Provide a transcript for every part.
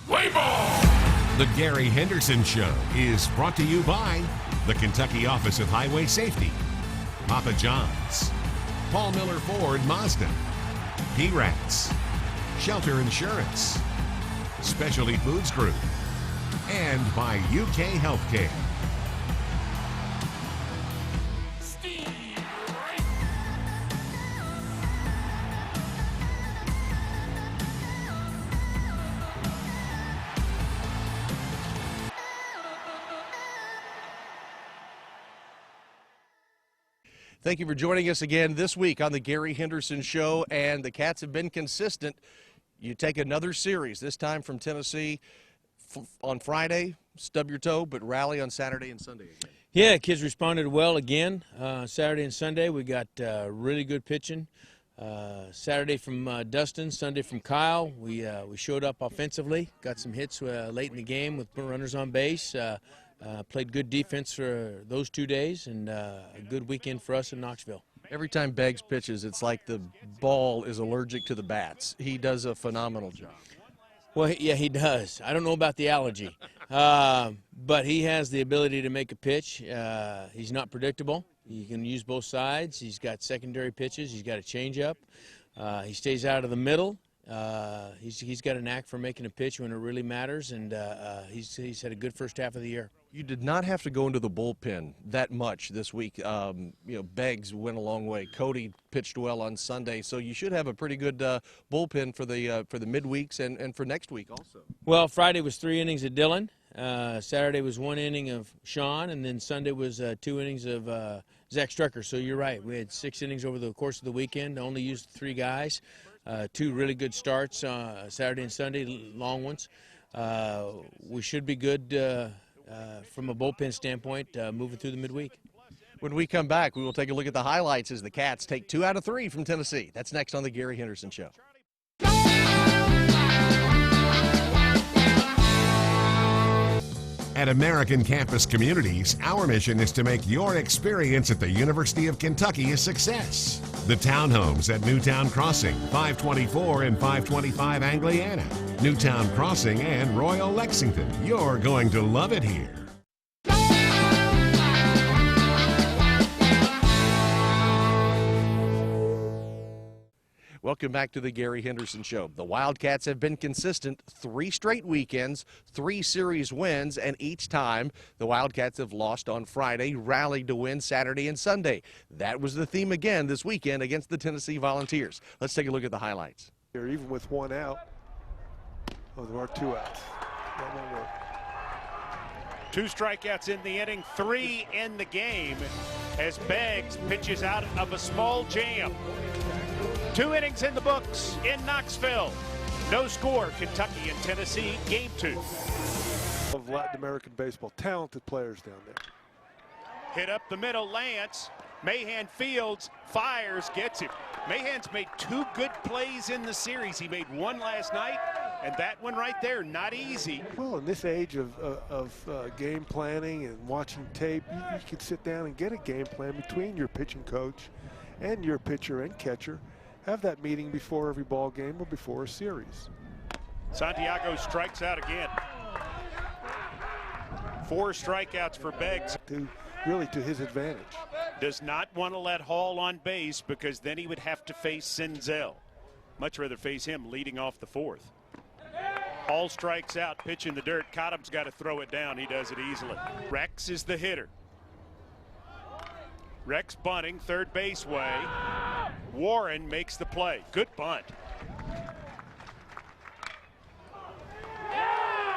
Play ball! The Gary Henderson Show is brought to you by the Kentucky Office of Highway Safety, Papa John's, Paul Miller Ford Mazda, P-Rats, Shelter Insurance, Specialty Foods Group, and by UK Healthcare. Thank you for joining us again this week on the Gary Henderson Show, and the Cats have been consistent. You take another series, this time from Tennessee on Friday, stub your toe, but rally on Saturday and Sunday again. Yeah, kids responded well again. Saturday and Sunday we got really good pitching. Saturday from Dustin, Sunday from Kyle. We showed up offensively, got some hits late in the game with runners on base. Played good defense for those 2 days, and a good weekend for us in Knoxville. Every time Beggs pitches, it's like the ball is allergic to the bats. He does a phenomenal job. Well, yeah, he does. I don't know about the allergy, but he has the ability to make a pitch. He's not predictable. He can use both sides. He's got secondary pitches. He's got a changeup. He stays out of the middle. He's got a knack for making a pitch when it really matters, and he's had a good first half of the year. You did not have to go into the bullpen that much this week. Beggs went a long way. Cody pitched well on Sunday, so you should have a pretty good bullpen for the midweeks and for next week also. Well, Friday was 3 innings of Dylan. Saturday was 1 inning of Sean, and then Sunday was 2 innings of Zach Strucker. So you're right. We had 6 innings over the course of the weekend. Only used 3 guys. 2 really good starts Saturday and Sunday, long ones. We should be good from a bullpen standpoint moving through the midweek. When we come back, we will take a look at the highlights as the Cats take 2 out of 3 from Tennessee. That's next on the Gary Henderson Show. At American Campus Communities, our mission is to make your experience at the University of Kentucky a success. The townhomes at Newtown Crossing, 524 and 525 Angliana, Newtown Crossing and Royal Lexington. You're going to love it here. Welcome back to the Gary Henderson Show. The Wildcats have been consistent 3 straight weekends, 3 series wins, and each time the Wildcats have lost on Friday, rallied to win Saturday and Sunday. That was the theme again this weekend against the Tennessee Volunteers. Let's take a look at the highlights. Even with 1 out, there are 2 outs. That won't work. 2 strikeouts in the inning, 3 in the game as Beggs pitches out of a small jam. 2 innings in the books in Knoxville. No score, Kentucky and Tennessee, game 2. Of Latin American baseball, talented players down there. Hit up the middle, Lance. Mahan fields, fires, gets him. Mahan's made 2 good plays in the series. He made 1 last night, and that one right there, not easy. Well, in this age of game planning and watching tape, you can sit down and get a game plan between your pitching coach and your pitcher and catcher. Have that meeting before every ball game or before a series. Santiago strikes out again. 4 strikeouts for Beggs. Really to his advantage. Does not want to let Hall on base because then he would have to face Senzel. Much rather face him leading off the 4th. Hall strikes out, pitch in the dirt. Cottom's got to throw it down. He does it easily. Rex is the hitter. Rex bunting, third base way. Warren makes the play. Good bunt.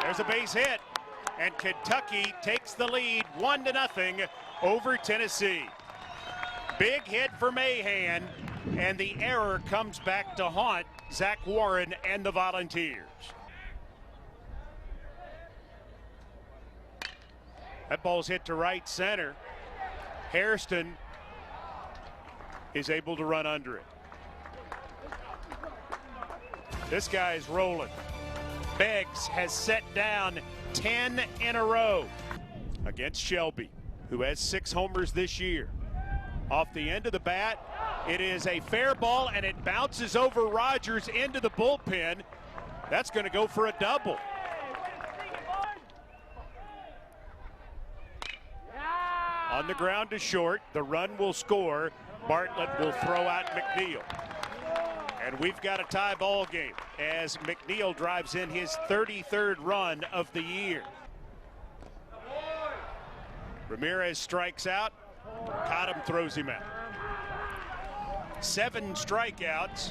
There's a base hit, and Kentucky takes the lead 1-0 over Tennessee. Big hit for Mahan, and the error comes back to haunt Zach Warren and the Volunteers. That ball's hit to right center. Hairston is able to run under it. This guy's rolling. Beggs has set down 10 in a row against Shelby, who has 6 homers this year. Off the end of the bat, it is a fair ball, and it bounces over Rogers into the bullpen. That's going to go for a double. On the ground to short. The run will score. Bartlett will throw out McNeil. And we've got a tie ball game as McNeil drives in his 33rd run of the year. Ramirez strikes out. Cottom throws him out. 7 strikeouts.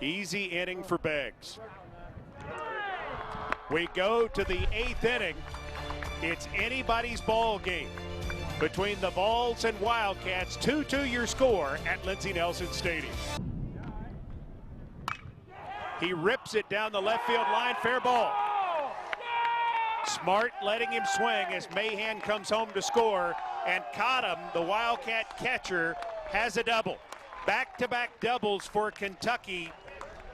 Easy inning for Beggs. We go to the 8th inning. It's anybody's ball game between the Vols and Wildcats. 2-2 your score at Lindsey Nelson Stadium. He rips it down the left field line. Fair ball. Smart letting him swing as Mahan comes home to score. And Cottom, the Wildcat catcher, has a double. Back-to-back doubles for Kentucky.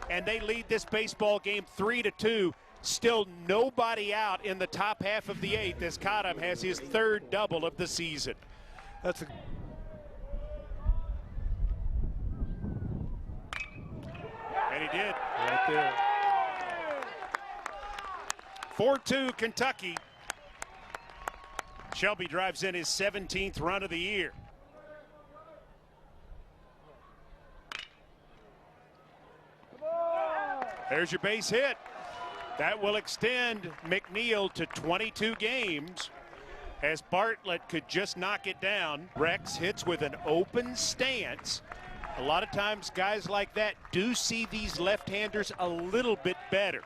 And they lead this baseball game 3-2. Still nobody out in the top half of the 8th as Cottom has his 3rd double of the season. That's a And he did. right there. 4-2 Kentucky. Shelby drives in his 17th run of the year. There's your base hit. That will extend McNeil to 22 games as Bartlett could just knock it down. Rex hits with an open stance. A lot of times guys like that do see these left-handers a little bit better.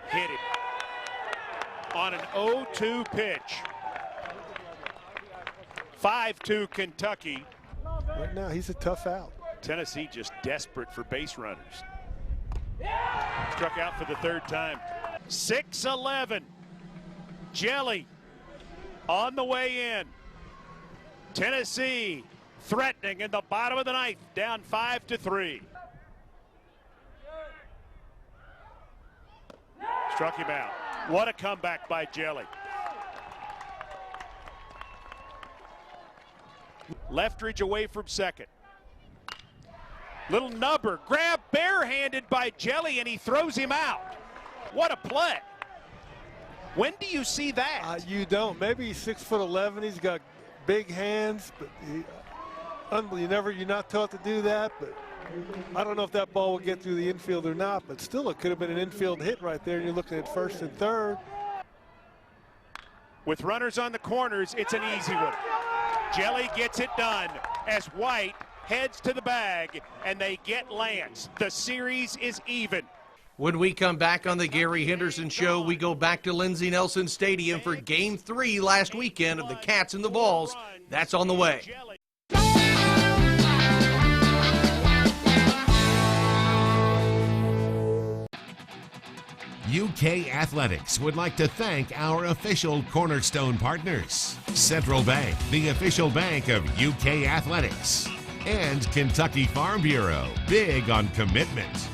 Hit him on an 0-2 pitch. 5-2 Kentucky. Right now, he's a tough out. Tennessee just desperate for base runners. Struck out for the 3rd time. 6-11. Jelly on the way in. Tennessee threatening in the bottom of the 9th, down 5-3. Struck him out. What a comeback by Jelly. Leftridge away from second. Little nubber, grab barehanded by Jelly, and he throws him out. What a play. When do you see that? You don't. Maybe he's 6'11". He's got big hands, but you're not taught to do that. But I don't know if that ball will get through the infield or not. But still, it could have been an infield hit right there. You're looking at 1st and 3rd. With runners on the corners, it's an easy one. Jelly gets it done as White heads to the bag, and they get Lance. The series is even. When we come back on the Gary Henderson Show, we go back to Lindsey Nelson Stadium for Game 3 last weekend of the Cats and the Vols. That's on the way. UK Athletics would like to thank our official Cornerstone partners, Central Bank, the official bank of UK Athletics, and Kentucky Farm Bureau, big on commitment.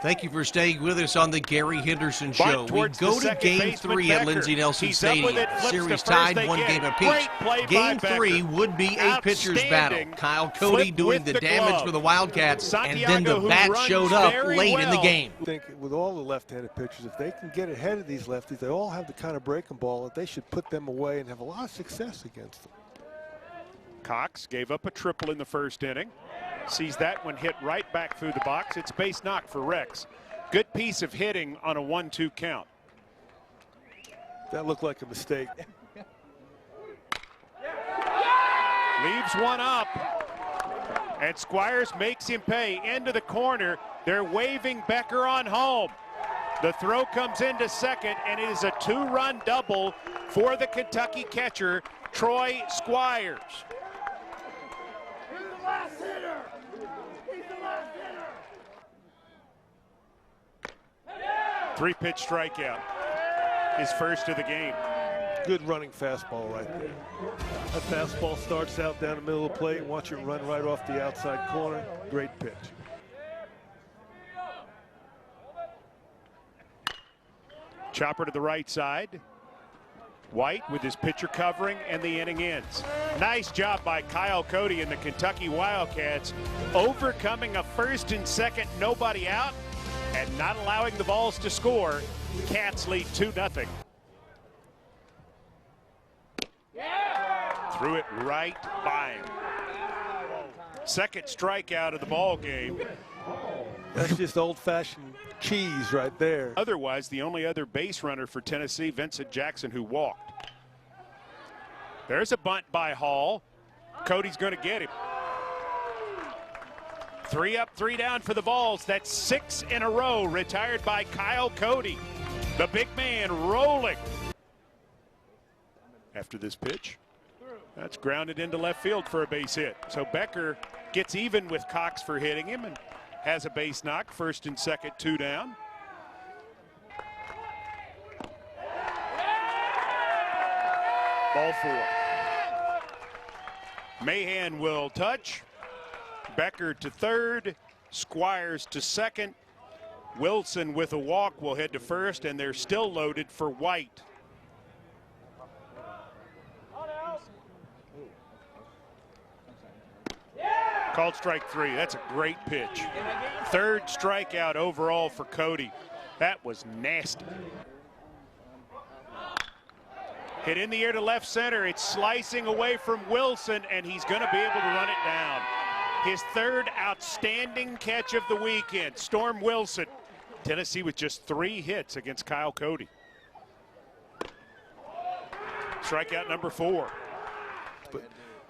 Thank you for staying with us on the Gary Henderson Show. We go to Game 3 at Lindsey Nelson Stadium. Series tied, 1 game apiece. Game 3 would be a pitcher's battle. Kyle Cody doing the damage for the Wildcats, and then the bat showed up late in the game. I think with all the left-handed pitchers, if they can get ahead of these lefties, they all have the kind of breaking ball that they should put them away and have a lot of success against them. Cox gave up a triple in the 1st inning. Sees that one hit right back through the box. It's base knock for Rex. Good piece of hitting on a 1-2 count. That looked like a mistake. Leaves one up. And Squires makes him pay. Into the corner. They're waving Becker on home. The throw comes into second, and it is a 2-run double for the Kentucky catcher, Troy Squires. 3-pitch strikeout. His first of the game. Good running fastball right there. That fastball starts out down the middle of the plate. Watch it run right off the outside corner. Great pitch. Chopper to the right side. White with his pitcher covering, and the inning ends. Nice job by Kyle Cody and the Kentucky Wildcats, overcoming a first and second nobody out and not allowing the Vols to score. Cats lead 2-0. Threw it right by him. Second strikeout of the ball game. That's just old-fashioned cheese right there. Otherwise, the only other base runner for Tennessee, Vincent Jackson, who walked. There's a bunt by Hall. Cody's going to get him. 3 up, 3 down for the Vols. That's 6 in a row, retired by Kyle Cody. The big man rolling. After this pitch, that's grounded into left field for a base hit. So Becker gets even with Cox for hitting him and has a base knock. First and second, 2 down. Ball 4. Mahan will touch. Becker to third. Squires to second. Wilson with a walk will head to first, and they're still loaded for White. Called strike 3. That's a great pitch. Third strikeout overall for Cody. That was nasty. Hit in the air to left center. It's slicing away from Wilson, and he's going to be able to run it down. His third outstanding catch of the weekend. Storm Wilson. Tennessee with just 3 hits against Kyle Cody. Strikeout number 4. But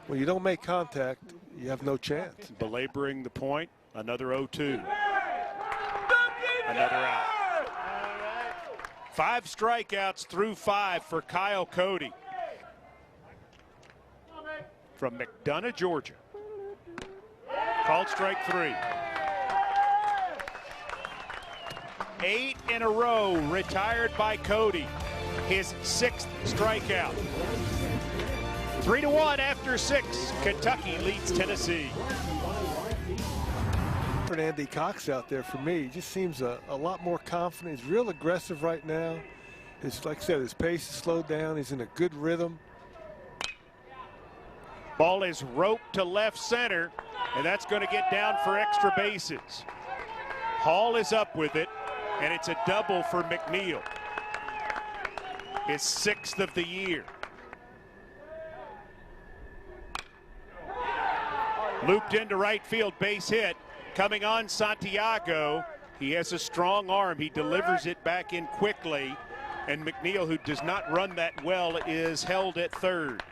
when you don't make contact, you have no chance. Belaboring the point, another 0-2. Another out. 5 strikeouts through 5 for Kyle Cody. From McDonough, Georgia. Called strike 3. 8 in a row retired by Cody. His 6th strikeout. 3-1 after 6. Kentucky leads Tennessee. Andy Cox out there for me. He just seems a lot more confident. He's real aggressive right now. It's like I said, his pace is slowed down. He's in a good rhythm. Ball is roped to left center, and that's going to get down for extra bases. Hall is up with it, and it's a double for McNeil. His 6th of the year. Looped into right field, base hit. Coming on Santiago. He has a strong arm. He delivers it back in quickly. And McNeil, who does not run that well, is held at third.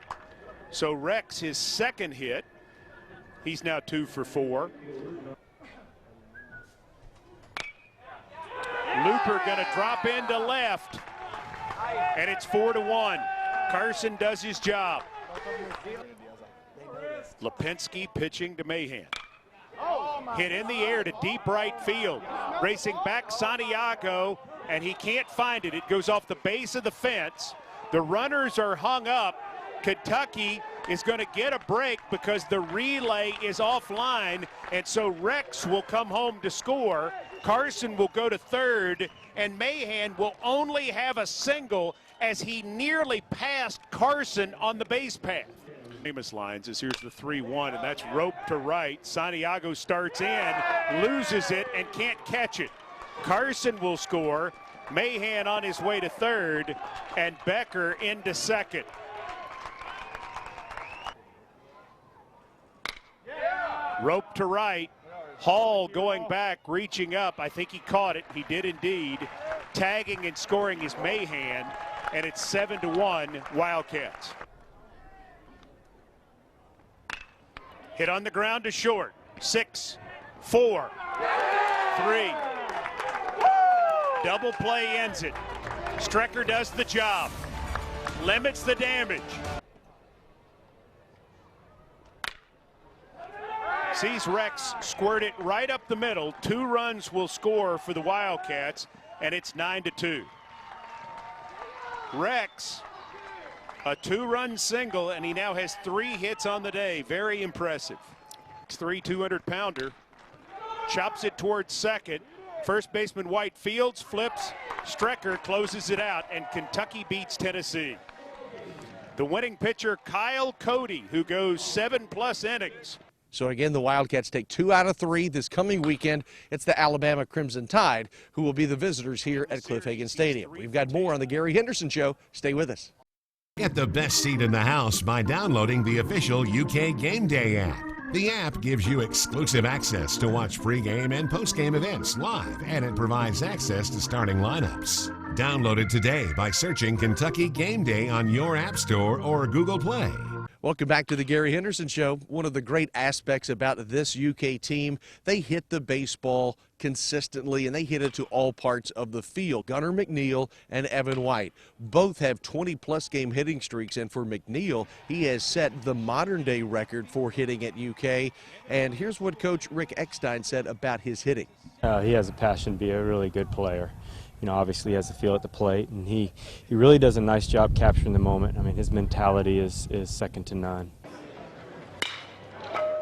So Rex, his 2nd hit. He's now 2 for 4. Looper going to drop into left. And it's 4-1. Carson does his job. Lipinski pitching to Mahan. Hit in the air to deep right field. Racing back Santiago, and he can't find it. It goes off the base of the fence. The runners are hung up. Kentucky is going to get a break because the relay is offline, and so Rex will come home to score. Carson will go to third, and Mahan will only have a single as he nearly passed Carson on the base path. Famous lines is here's the 3-1, and that's roped to right. Santiago starts in, loses it, and can't catch it. Carson will score. Mahan on his way to third, and Becker into second. Rope to right. Hall going back, reaching up. I think he caught it. He did indeed. Tagging and scoring is Mahan, and it's 7-1 Wildcats. Hit on the ground to short. 6, 4, 3. Double play ends it. Strecker does the job. Limits the damage. Sees Rex squirt it right up the middle. 2 runs will score for the Wildcats, and it's 9-2. Rex, a 2-run single, and he now has 3 hits on the day. Very impressive. 6'3", 200-pounder. Chops it towards second. First baseman White fields, flips. Strecker closes it out, and Kentucky beats Tennessee. The winning pitcher, Kyle Cody, who goes 7+ innings. So again, the Wildcats take 2 out of 3 this coming weekend. It's the Alabama Crimson Tide who will be the visitors here at Cliff Hagan Stadium. We've got more on the Gary Henderson Show. Stay with us. Get the best seat in the house by downloading the official UK Game Day app. The app gives you exclusive access to watch pregame and postgame events live, and it provides access to starting lineups. Download it today by searching Kentucky Game Day on your App Store or Google Play. Welcome back to the Gary Henderson Show. One of the great aspects about this UK team, they hit the baseball consistently, and they hit it to all parts of the field. Gunnar McNeil and Evan White both have 20-plus game hitting streaks, and for McNeil, he has set the modern-day record for hitting at UK. And here's what Coach Rick Eckstein said about his hitting. He has a passion to be a really good player. You know, obviously he has a feel at the plate, and he really does a nice job capturing the moment. I mean, his mentality is second to none.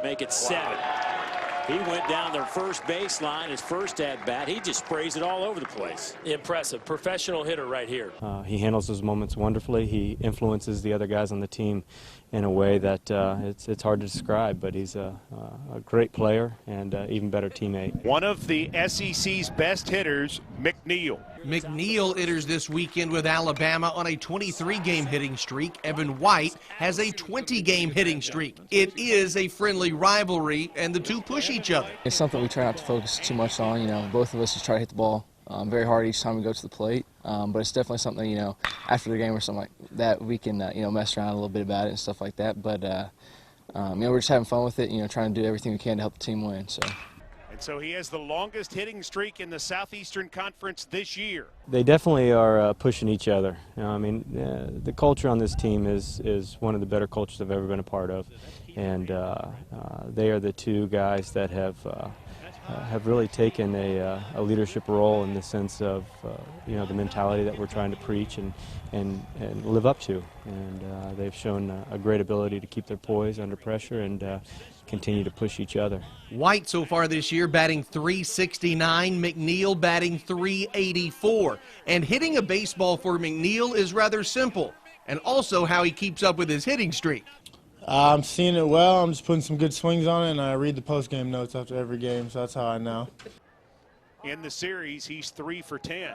Make it 7. He went down their first baseline, his first at-bat. He just sprays it all over the place. Impressive. Professional hitter right here. He handles those moments wonderfully. He influences the other guys on the team in a way that it's hard to describe, but he's a great player and an even better teammate. One of the SEC's best hitters, McNeil. McNeil enters this weekend with Alabama on a 23-game hitting streak. Evan White has a 20-game hitting streak. It is a friendly rivalry, and the two push each other. It's something we try not to focus too much on. You know, both of us just try to hit the ball very hard each time we go to the plate. But it's definitely something, you know, after the game or something like that, we can, you know, mess around a little bit about it and stuff like that. But, you know, we're just having fun with it, you know, trying to do everything we can to help the team win. And so he has the longest hitting streak in the Southeastern Conference this year. They definitely are pushing each other. You know, I mean, the culture on this team is one of the better cultures I've ever been a part of. And they are the two guys that have really taken a leadership role in the sense of you know, the mentality that we're trying to preach and live up to. And they've shown a great ability to keep their poise under pressure and continue to push each other. White so far this year batting .369, McNeil batting .384. And hitting a baseball for McNeil is rather simple, and also how he keeps up with his hitting streak. I'm seeing it well. I'm just putting some good swings on it, and I read the post-game notes after every game, so that's how I know. In the series, he's 3 for 10.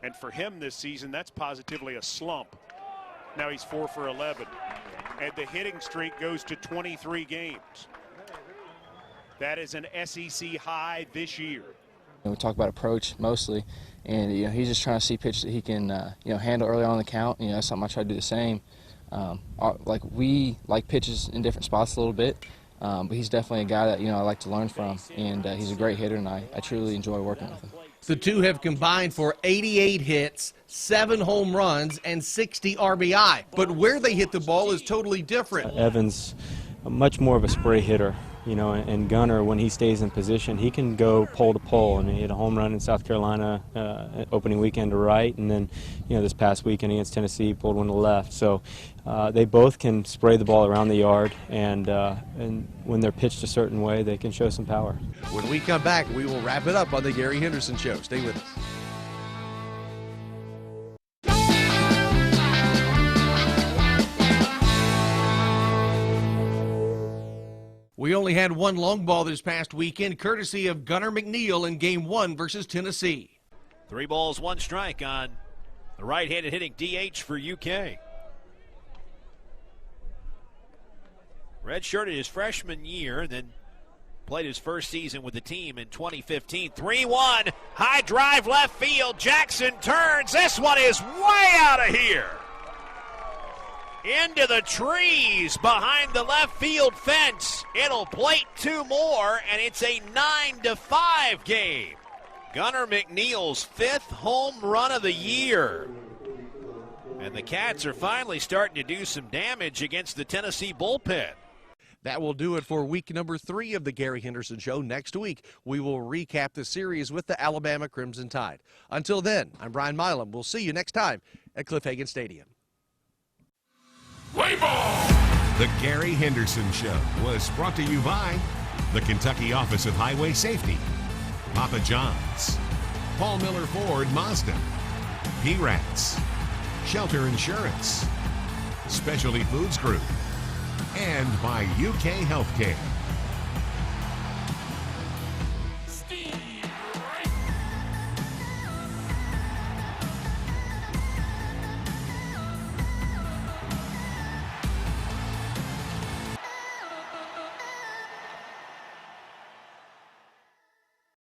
And for him this season, that's positively a slump. Now he's 4 for 11. And the hitting streak goes to 23 games. That is an SEC high this year. We talk about approach mostly, and you know, he's just trying to see pitches that he can you know, handle early on in the count. You know, that's something I try to do the same. Like we like pitches in different spots a little bit, but he's definitely a guy that, you know, I like to learn from, and he's a great hitter, and I truly enjoy working with him. The two have combined for 88 hits, 7 home runs, and 60 RBI. But where they hit the ball is totally different. Evans, much more of a spray hitter, you know, and Gunnar, when he stays in position, he can go pole to pole. And he hit a home run in South Carolina opening weekend to right, and then, you know, this past weekend against Tennessee, pulled one to left. So they both can spray the ball around the yard, and when they're pitched a certain way, they can show some power. When we come back, we will wrap it up on the Gary Henderson Show. Stay with us. We only had one long ball this past weekend, courtesy of Gunnar McNeil in Game 1 versus Tennessee. 3 balls, 1 strike on the right-handed hitting DH for UK. Redshirted his freshman year, then played his first season with the team in 2015. 3-1, high drive left field. Jackson turns. This one is way out of here. Into the trees behind the left field fence. It'll plate 2 more, and it's a 9-5 game. Gunnar McNeil's 5th home run of the year. And the Cats are finally starting to do some damage against the Tennessee bullpen. That will do it for week number 3 of the Gary Henderson Show. Next week, we will recap the series with the Alabama Crimson Tide. Until then, I'm Brian Milam. We'll see you next time at Cliff Hagan Stadium. Play ball! The Gary Henderson Show was brought to you by the Kentucky Office of Highway Safety, Papa John's, Paul Miller Ford Mazda, P-Rats, Shelter Insurance, Specialty Foods Group, and by UK Healthcare.